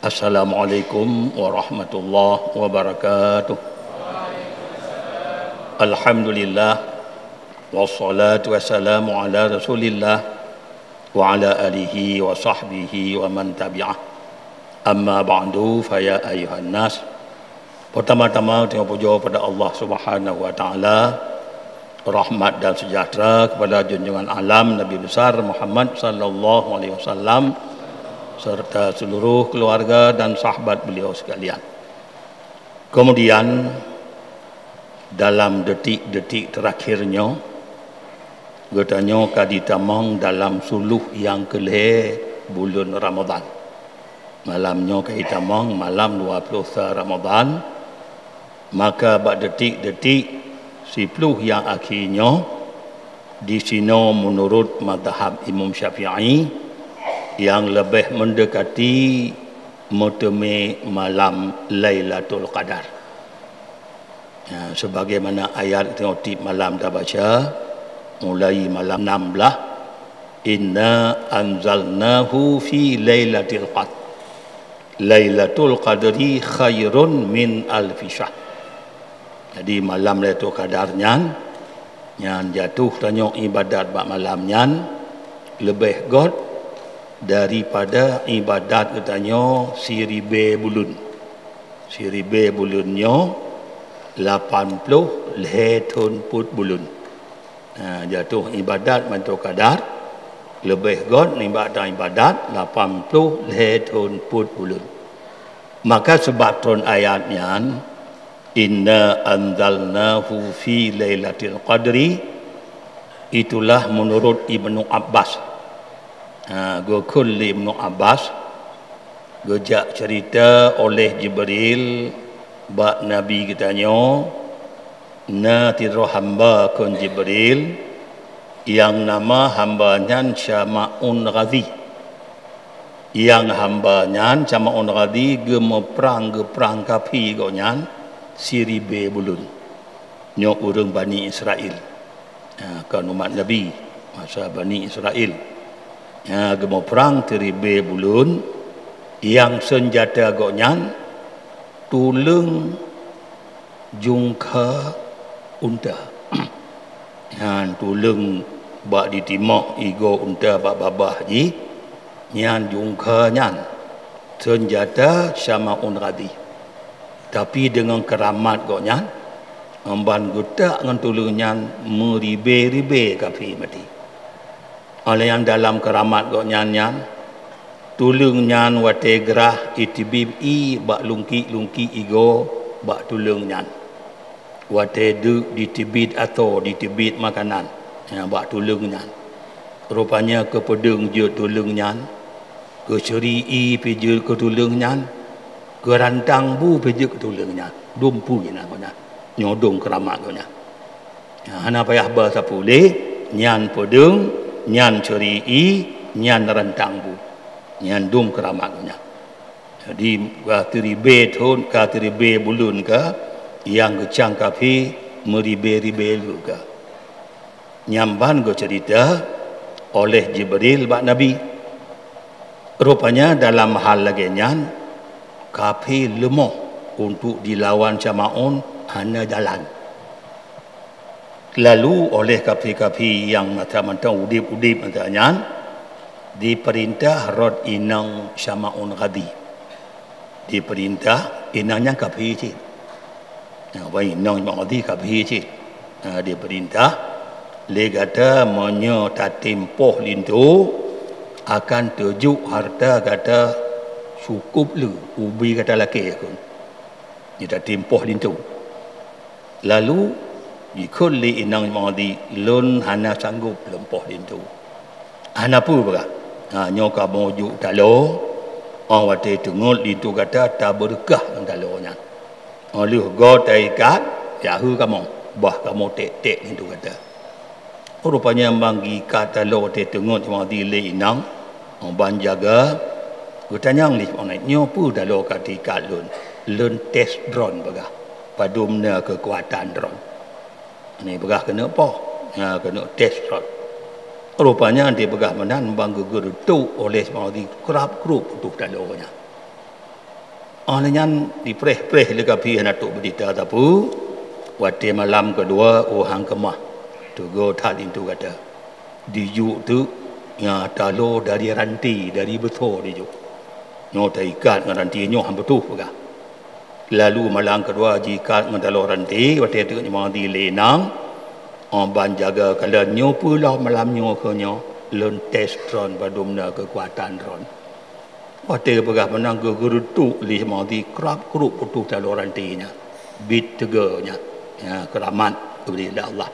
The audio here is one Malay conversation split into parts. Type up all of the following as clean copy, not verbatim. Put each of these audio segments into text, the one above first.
Assalamualaikum warahmatullahi wabarakatuh. Alhamdulillah wassalatu wassalamu ala Rasulillah wa ala alihi wa sahbihi wa man tabi'ah. Amma ba'du fa ya ayuhan nas. Pertama-tama terima puja pada Allah Subhanahu wa taala. Rahmat dan sejahtera kepada junjungan alam Nabi besar Muhammad sallallahu alaihi wasallam serta seluruh keluarga dan sahabat beliau sekalian. Kemudian dalam detik-detik terakhirnya katanya kaditamang dalam suluh yang kelih bulan Ramadan. Malamnya kaditamang malam 20 Ramadan. Maka bak detik-detik 10 yang akhirnya di sini menurut mazhab Imam Syafi'i yang lebih mendekati mutme malam Lailatul Qadar. Ya, sebagaimana ayat tengok malam dah baca mulai malam 16, inna anzalnahu fi lailatul qadr. Lailatul qadri khairun min alfi syahr. Jadi malam Lailatul Qadar nyan jatuh tanya ibadat bak malam nyan lebih god daripada ibadat katanya siribe bulun. Siribe bulunnya 80 tahun put bulun. Jatuh ibadat Lailatul Qadar lebih god ibadat 80 tahun put bulun. Maka sebab turun ayatnya inna anzalnahu fi lailatul qadri, itulah menurut Ibnu Abbas. Kulli Ibnu Abbas gejak cerita oleh Jibril bak Nabi katanya natiru hamba kun Jibril yang nama hambanya Syama'un Ghazi, yang hambanya Syama'un Ghazi gemeprang kapi gonyan siribe bulun nyok urang Bani Israel. Kan umat Nabi masa Bani Israel gemo perang teribe bulun yang senjata gonyan tulung jungka unta. Tulung bak ditimok igo unta bak babah ji nyan jungka nyan senjata Syama'un Ghazi. Tapi dengan keramat gonyan amban gutak dengan tulung nyan meribe-ribe kafi mati. Oleh yang dalam keramat gonyan tulung nyan wate gerah itibib i bak lungki igo bak tulung nyan wate du ditibit atau ditibit makanan bak tulung nyan. Rupanya ke pedung je tulung nyan, ke ceri i pije ke tulung nyan, ke rantang bu pije ke tulung nyan, dumpu ina gonyan nyodong keramat gonyan. Hana payah bahasa pulih nyan pedung nyan ceri i nyan rantang bu nyan dum keramat gonyan. Jadi katiribe thon katiribe bulun ka yang kecang kapi meribe-ribe lu ka nyamban go cerita oleh Jibril bak Nabi. Rupanya dalam hal lagi nyan kapi lemah untuk dilawan Syama'un hana jalan. Lalu oleh kapi-kapi yang mata-mata udip-udip matanya diperintah rod inang Syama'un Ghazi. Diperintah inangnya kapi cik. Inang Syama'un Ghazi kapi cik. Diperintah le kata monyo tatimpoh lintu akan tujuk harta kata cukup lu ubi kata laki aku. Ni tatimpoh lintu. Lalu dikulli inang madi lun hana sanggup lempoh lintu. Hana pu bega. Nyoka moju talo. Orang wate tengol lintu kata tak berkah nang talonya. Oleh go taikat yahu kamu bah kamu tek lintu kata. Rupanya banggi kata lo te tengol madi le inang ban jaga gutanyang li onai nyopu talo katikat lun test drone bega. Padumna kekuatan drone. Ini begah kena apa? kena test rod. Rupanya dia begah menan bangga gerutuk oleh semadi kerap grup untuk dalurnya. Ananya dipreh-preh lekapi anak tok berita tapu. Waktu malam kedua hang kemah. Tu go tal itu kata. Dijuk tu talo dari ranti dari betul dijuk. Nyo ikat dengan ranti nyo hang betul begah. Lalu malam kedua jika dengan talo ranti waktu tu semadi lenang. Ban jaga kalau nyo pula malam nyo ke nyo learn test ron badumna kekuatan ron. Waktu pegah menang ke gerutuk li semadi kerap kerup putus dalam rantinya. Bit teganya. Keramat kepada Allah.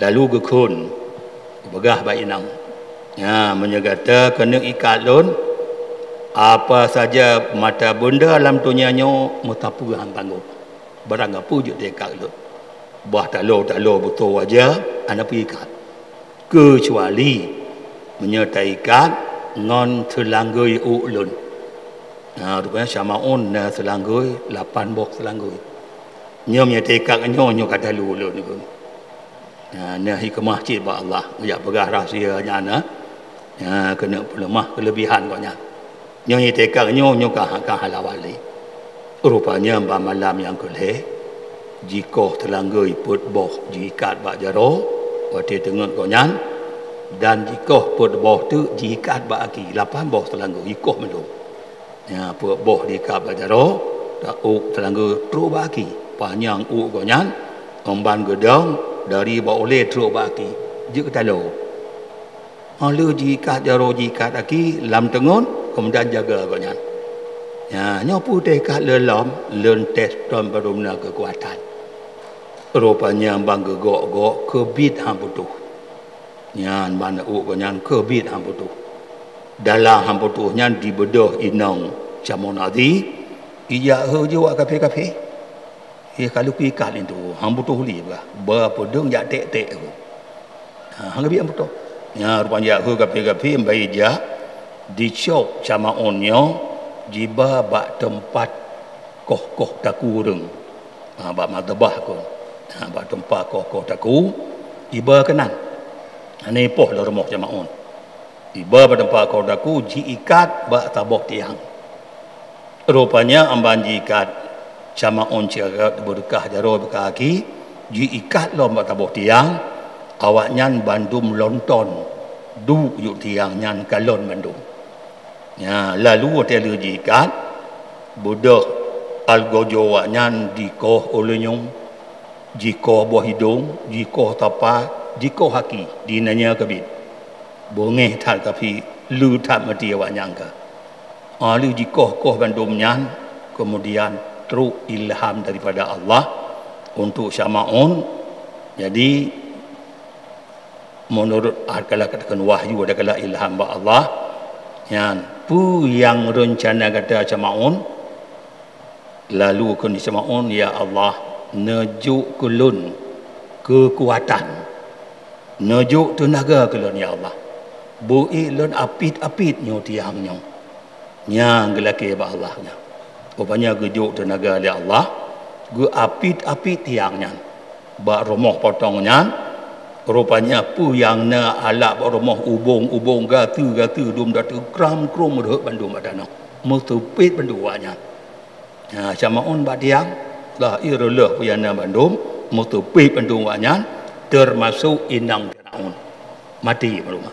Lalu gekun pegah baik nang. Menyegata kena ikat lon apa saja mata benda alam dunia nyo mutapu hang tangguh. Barang apa je dia ikat lon. Bah talo betul aja anak pergi ikat. Kecuali menyertai ikat ngon selanggui ulun. Rupanya syamaun na selanggui 8 boh selanggui. Nyo menyertai ikat nyo kata ulun ni. Nah hikmah cik ba Allah. Ya pegah rahsianya ana. Kena lemah kelebihan koknya. Nyo menyertai ikat nyo kah halawali. Rupanya malam yang kelih jika telanggui put boh jikat bak jaro waktu tengok konyan dan jika put boh tu jikat bak aki 8 boh telanggui ikoh melum put boh jikat bak jaro tak telanggui tru bak aki panjang konyan omban gedang dari bak oleh tru bak aki je ketalo lalu jikat jaro jikat aki lam tengon kemudian jaga konyan nyopu dekat lelam lentes dan berumna kekuatan. Rupanya bangga gok kebit hang putuh. Nyan mana nyan kebit hang putuh. Dalam hang putuhnya dibedah inang camon adi. Iya je wak kafe. Kalau ikat itu hang putuh li bah. Berapa deng jak tek-tek tu. Hang kebit hang putuh. Rupanya kafe mbai ja dicok camaonnya jiba bak tempat koh takureng. Bak matbah ko. Bak tempat koh taku iba kenan. Ini poh la rumah jamaun. Iba pada tempat koh taku ji ikat bak taboh tiang. Rupanya amban ji ikat jamaun cara berkah jaro berkaki ji ikat lom bak taboh tiang awaknya bandum lonton du yuk tiang nyan kalon bandum. Lalu hotel ji ikat budak algojo awaknya dikoh oleh nyong jiko buah hidung, jiko tapa, jiko haki, dinanya kebit. Bongeh tal kapi, lu tak mati awak nyangka. Lalu jiko bandum nyan, kemudian truk ilham daripada Allah untuk syama'un. Jadi, menurut kala katakan wahyu ada kala ilham ba Allah, yang rencana kata syama'un, lalu kena syama'un, ya Allah, nejuk kulun kekuatan nejuk tenaga kulun ya Allah bui lun apit-apit nyo tiang nyo nyang gelaki ba Allah nya rupanya gejuk tenaga ya Allah gu apit-apit tiangnya ba rumah potongnya rupanya pu yang na alak ba rumah ubung gatu dum datu kram krum rek bandung badana mutupit banduanya syamaun ba tiang lah irullah puyana bandum mutupi bandung wanyan termasuk inang Firaun mati maluma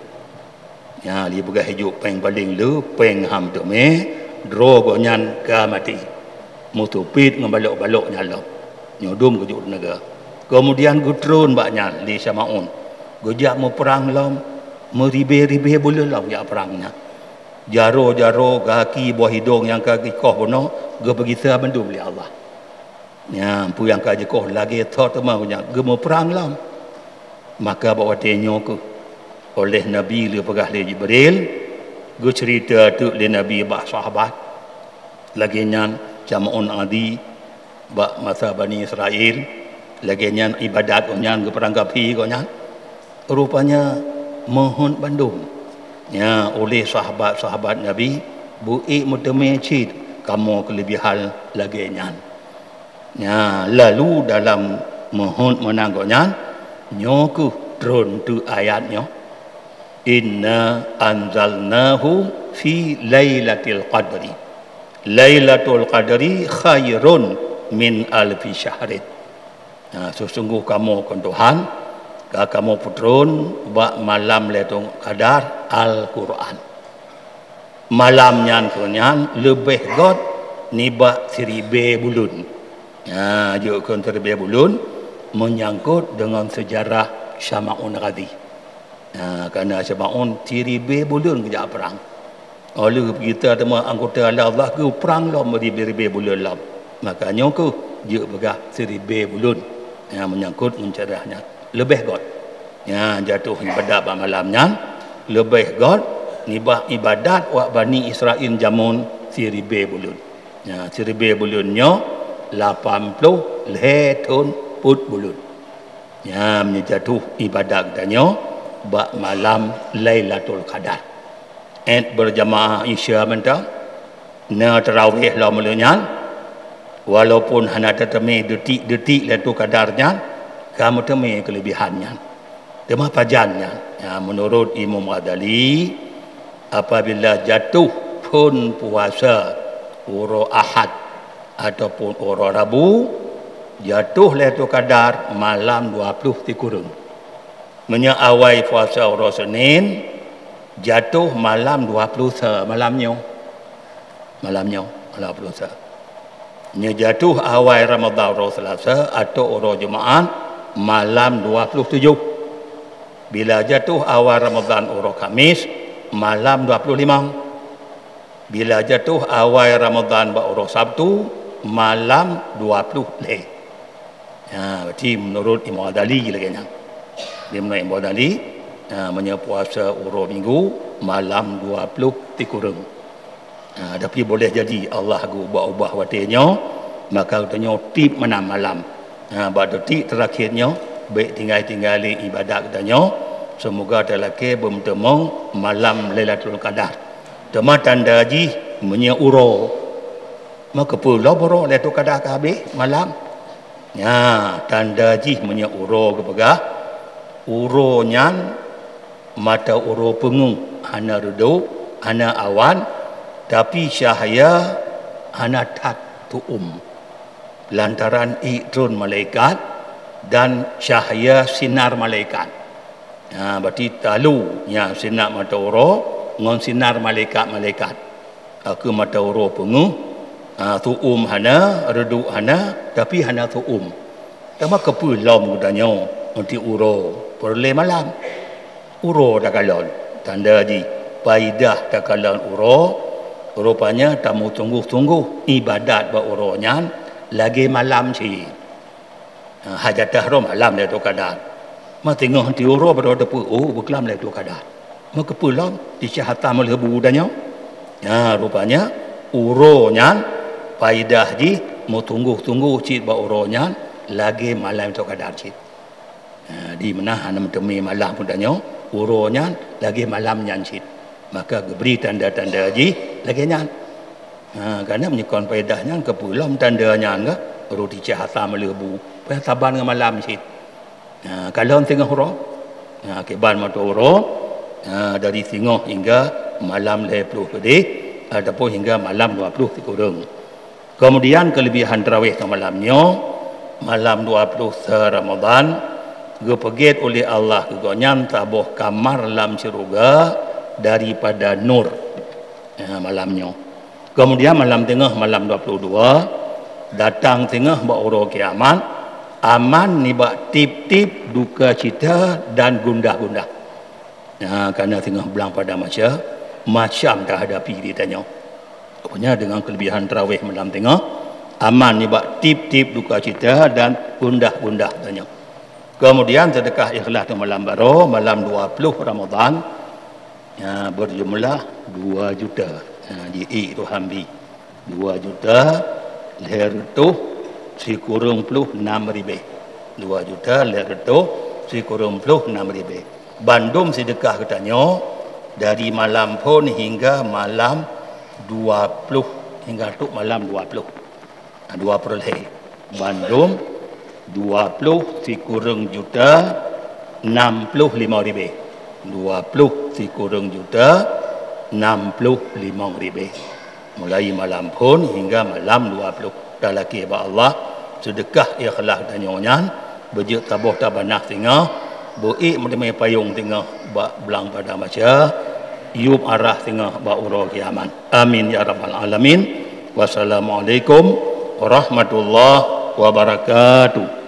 dia begah hijuk peng paling lu peng ham tu me dro gonyan ka mati mutupi ngebalok-balok nyalo nyodum kujuk naga kemudian gutrun baknya di Syamaun gojak mau perang lam meribe-ribe boleh lam ya perangnya jaro-jaro kaki buah hidung yang kaki koh bono ge begitu bandum li Allah pu yang kaji koh lagi thot ma punya gemo perang lam maka bawa tenyo ke oleh Nabi le pegah le Jibril go cerita tu le Nabi ba sahabat lagi nyan jamaun adi ba masa Bani Israel lagi nyan ibadat nyan ge perang kapi ko nyan rupanya mohon bandung oleh sahabat-sahabat Nabi bui mutemecid kamu kelebihan lagi nyan lalu dalam mohon menanggonya nyoku drone tu ayatnya inna anzalnahu fi lailatul qadri. Lailatul qadri khairun min alfi syahrin. Sesungguh kamu kan Tuhan, kamu putron ba malam Lailatul Qadar Al-Quran. Malamnya kunyan lebih god niba 1000 bulan. Juk kun 1000 bulan menyangkut dengan sejarah Syama'un Ghadi. Kerana Syama'un 1000 bulan kejap perang. Oleh kita temu anggota Allah ke perang lah beri bulan lah. Makanya ku juk begah 1000 bulan. Menyangkut mencerahnya. Lebih god. Jatuh ibadat malamnya lebih god nibah ibadat wak Bani Israel jamun 1000 bulan. 1000 bulannya 80 tahun put bulan. Menjatuh ibadat katanya bak malam Lailatul Qadar. Berjamaah Isya mentang na tarawih lah mulanya walaupun hanya tetemi detik-detik Lailatul Qadarnya kamu temi kelebihannya. Tema pajannya. Menurut Imam Ghazali apabila jatuh pun puasa uro Ahad ataupun uro Rabu jatuh Lailatul Qadar malam 20 tikurung. Awal puasa uro Senin jatuh malam 20 malamnya 20 jatuh awal Ramadan uro Selasa atau uro Jumaat malam 27. Bila jatuh awal Ramadan uro Khamis malam 25. Bila jatuh awal Ramadan uro Sabtu malam 20 leh. Berarti menurut Imam Ghazali lagi nya. Dia menurut Imam Ghazali puasa uro Minggu malam 20 tikurung. Tapi boleh jadi Allah ubah-ubah watenya maka katanya tip mana malam. Pada detik terakhirnya baik tinggal ibadat katanya semoga terlaki bertemu malam Lailatul Qadar. Tema tanda haji uro maka pula boro Lailatul Qadar ke habis malam. Tanda haji uro kepegah uronya mata uro pengung hana redup hana awan tapi cahaya hana tuum lantaran ikron malaikat dan cahaya sinar malaikat. Berarti talu sinar mata uro ngon sinar malaikat. Aku mata uro penguh tuum hana redu hana tapi hana tuum. Tama kepulom gudanya nanti uro perle malam. Uro dah kalon tanda di paidah dah kalon uro rupanya tamu tunggu ibadat ba uronya lagi malam si. Hajatah rom malam Lailatul Qadar. Tengok henti uro pada depu berkelam Lailatul Qadar. Maka pulang di syahatan melhebu danya. Rupanya uronya paidah ji mau tunggu cik ba uronya lagi malam Lailatul Qadar cik. Di mana hana temi malam pun danya uronya lagi malam nyan cik. Maka beri tanda-tanda ji lagi nyan. Kerana menyekon paidahnya ke pulang tandanya enggak roti syahatan melhebu. Sabar dengan malam sikit. Kalau tengah huruf, keban mata huruf, dari tengah hingga malam 20 kedih, ataupun hingga malam 20 tikurung. Kemudian kelebihan tarawih ke malamnya, malam 20 Ramadan, dipegit oleh Allah kegonyan tabuh kamar dalam syurga daripada nur malamnya. Kemudian malam tengah malam 22, datang tengah ba'uro kiamat, aman ni bak tip-tip duka cita dan gundah-gundah. Kerana tengah belang pada macam dah hadapi ditanya. Rupanya dengan kelebihan tarawih malam tengah, aman ni bak tip-tip duka cita dan gundah-gundah tanya. Kemudian sedekah ikhlas tu malam baru, malam 20 Ramadan, berjumlah 2 juta. Di itu hambi 2 juta leher tu si kurung puluh 6,000. 2 juta leher tu si kurung puluh 6,000. Bandung sedekah katanya dari malam pun hingga malam 20 hingga tu malam 20 leher. Bandung 20 si kurung juta 65.000. 20 dikurang juta 65.000. Mulai malam pun hingga malam 20. Dah lagi ba Allah sedekah ikhlas dan nyonya bejek tabuh tabanah tengah buik menimai payung tengah ba belang pada maca yub arah tengah ba uro kiaman. Amin ya rabbal alamin. Wassalamualaikum warahmatullahi wabarakatuh.